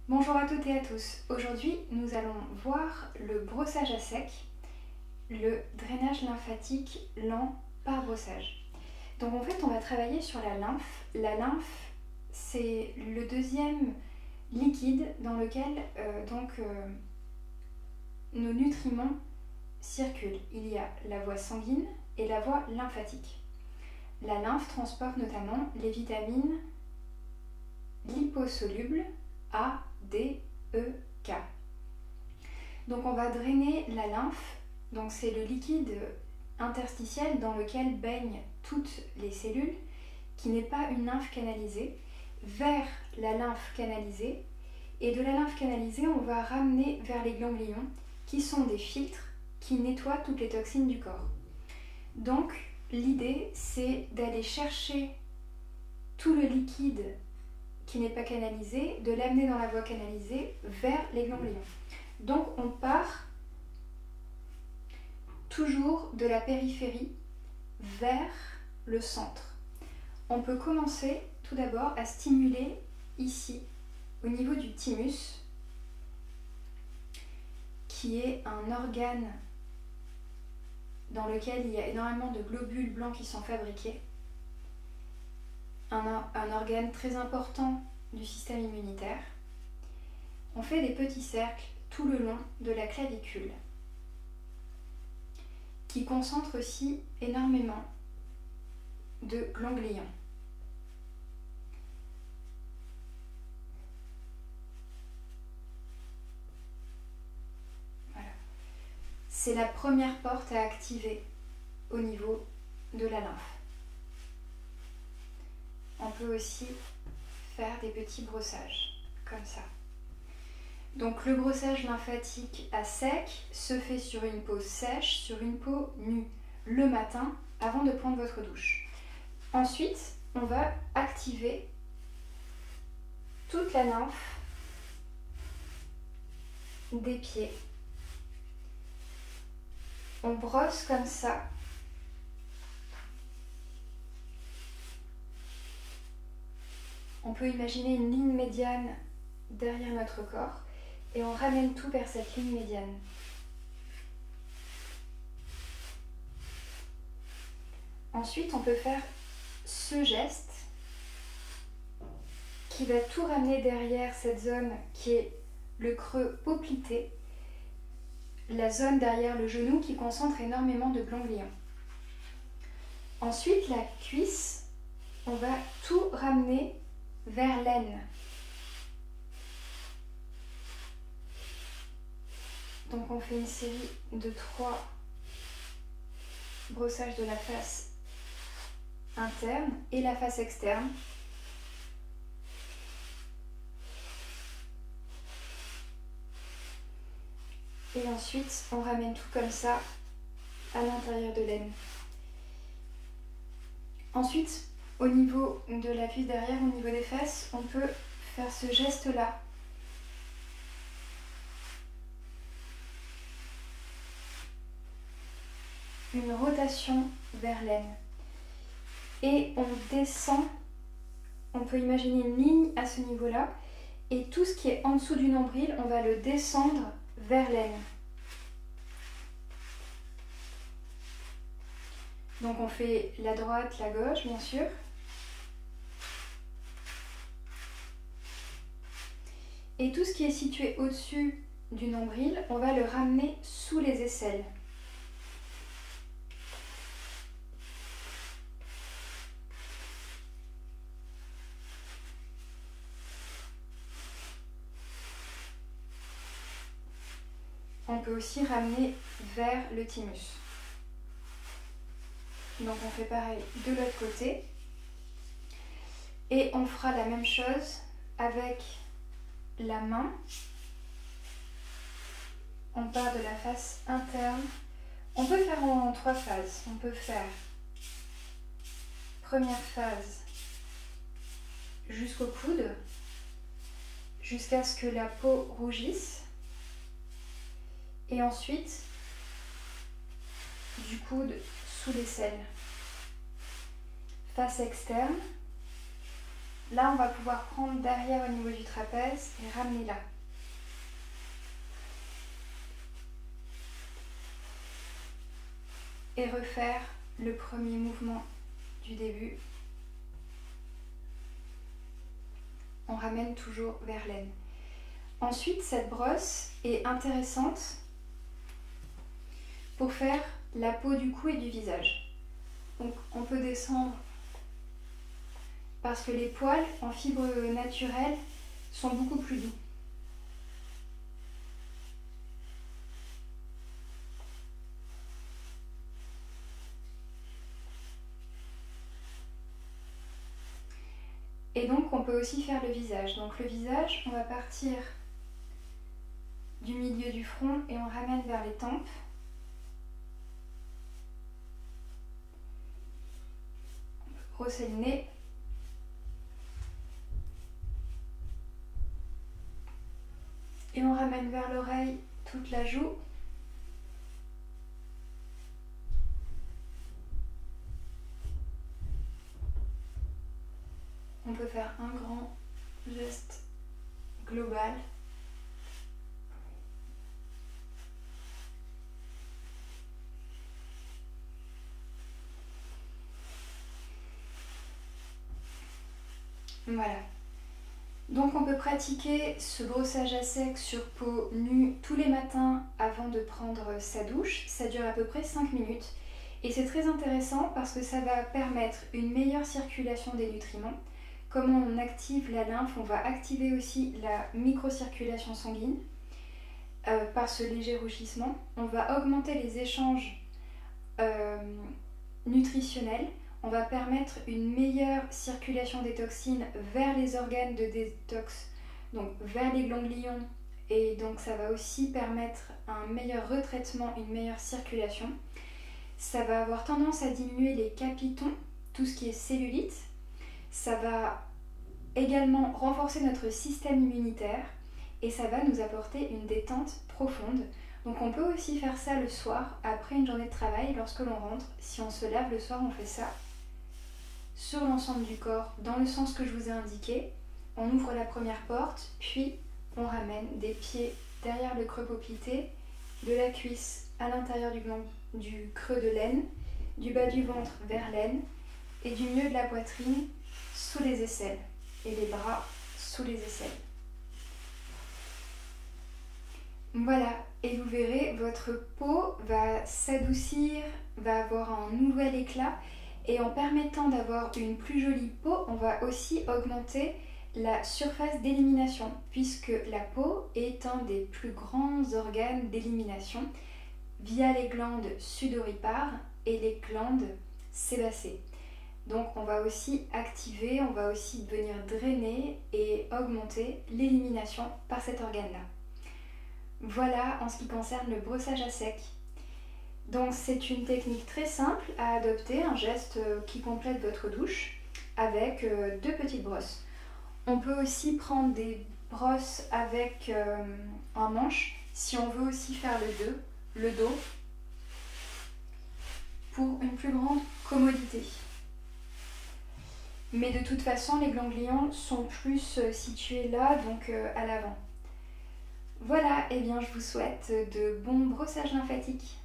Bonjour à toutes et à tous. Aujourd'hui, nous allons voir le brossage à sec, le drainage lymphatique lent par brossage. Donc en fait, on va travailler sur la lymphe. La lymphe, c'est le deuxième liquide dans lequel nos nutriments circulent. Il y a la voie sanguine et la voie lymphatique. La lymphe transporte notamment les vitamines liposolubles A, D, E, K. Donc on va drainer la lymphe. Donc c'est le liquide interstitiel dans lequel baignent toutes les cellules, qui n'est pas une lymphe canalisée, vers la lymphe canalisée. Et de la lymphe canalisée, on va ramener vers les ganglions, qui sont des filtres qui nettoient toutes les toxines du corps. Donc l'idée, c'est d'aller chercher tout le liquide qui n'est pas canalisé, de l'amener dans la voie canalisée vers les ganglions. Donc on part toujours de la périphérie vers le centre. On peut commencer tout d'abord à stimuler ici, au niveau du thymus, qui est un organe dans lequel il y a énormément de globules blancs qui sont fabriqués. Un organe très important du système immunitaire. On fait des petits cercles tout le long de la clavicule qui concentrent aussi énormément de ganglions. Voilà. C'est la première porte à activer au niveau de la lymphe. On peut aussi faire des petits brossages, comme ça. Donc le brossage lymphatique à sec se fait sur une peau sèche, sur une peau nue, le matin, avant de prendre votre douche. Ensuite, on va activer toute la lymphe des pieds. On brosse comme ça. On peut imaginer une ligne médiane derrière notre corps et on ramène tout vers cette ligne médiane. Ensuite, on peut faire ce geste qui va tout ramener derrière cette zone qui est le creux poplité, la zone derrière le genou qui concentre énormément de ganglions. Ensuite, la cuisse, on va tout ramener vers l'aine. Donc on fait une série de 3 brossages de la face interne et la face externe. Et ensuite on ramène tout comme ça à l'intérieur de l'aine. Ensuite, au niveau de la cuisse derrière, au niveau des fesses, on peut faire ce geste-là. Une rotation vers l'aine. Et on descend, on peut imaginer une ligne à ce niveau-là, et tout ce qui est en dessous du nombril, on va le descendre vers l'aine. Donc on fait la droite, la gauche, bien sûr. Et tout ce qui est situé au-dessus du nombril, on va le ramener sous les aisselles. On peut aussi ramener vers le thymus. Donc on fait pareil de l'autre côté. Et on fera la même chose avec la main. On part de la face interne. On peut faire en 3 phases. On peut faire première phase jusqu'au coude, jusqu'à ce que la peau rougisse. Et ensuite, du coude sous l'aisselle. Face externe, Là, on va pouvoir prendre derrière au niveau du trapèze et ramener là. Et refaire le premier mouvement du début. On ramène toujours vers l'aine. Ensuite, cette brosse est intéressante pour faire la peau du cou et du visage. Donc on peut descendre parce que les poils en fibre naturelle sont beaucoup plus doux. Et donc on peut aussi faire le visage. Donc le visage, on va partir du milieu du front et on ramène vers les tempes. On peut brosser le nez. Et on ramène vers l'oreille toute la joue. On peut faire un grand geste global. Voilà. Donc on peut pratiquer ce brossage à sec sur peau nue tous les matins avant de prendre sa douche. Ça dure à peu près 5 minutes. Et c'est très intéressant parce que ça va permettre une meilleure circulation des nutriments. Comment on active la lymphe, on va activer aussi la microcirculation sanguine par ce léger rougissement. On va augmenter les échanges nutritionnels. On va permettre une meilleure circulation des toxines vers les organes de détox, donc vers les ganglions. Et donc ça va aussi permettre un meilleur retraitement, une meilleure circulation. Ça va avoir tendance à diminuer les capitons, tout ce qui est cellulite. Ça va également renforcer notre système immunitaire et ça va nous apporter une détente profonde. Donc on peut aussi faire ça le soir, après une journée de travail, lorsque l'on rentre. Si on se lave le soir, on fait ça sur l'ensemble du corps, dans le sens que je vous ai indiqué. On ouvre la première porte, puis on ramène des pieds derrière le creux poplité, de la cuisse à l'intérieur du creux de l'aine, du bas du ventre vers l'aine et du milieu de la poitrine sous les aisselles et les bras sous les aisselles. Voilà, et vous verrez, votre peau va s'adoucir, va avoir un nouvel éclat et en permettant d'avoir une plus jolie peau, on va aussi augmenter la surface d'élimination puisque la peau est un des plus grands organes d'élimination via les glandes sudoripares et les glandes sébacées. Donc on va aussi activer, on va aussi venir drainer et augmenter l'élimination par cet organe-là. Voilà en ce qui concerne le brossage à sec. Donc c'est une technique très simple à adopter, un geste qui complète votre douche avec 2 petites brosses. On peut aussi prendre des brosses avec un manche si on veut aussi faire le dos pour une plus grande commodité. Mais de toute façon, les ganglions sont plus situés là, donc à l'avant. Voilà, et bien je vous souhaite de bons brossages lymphatiques.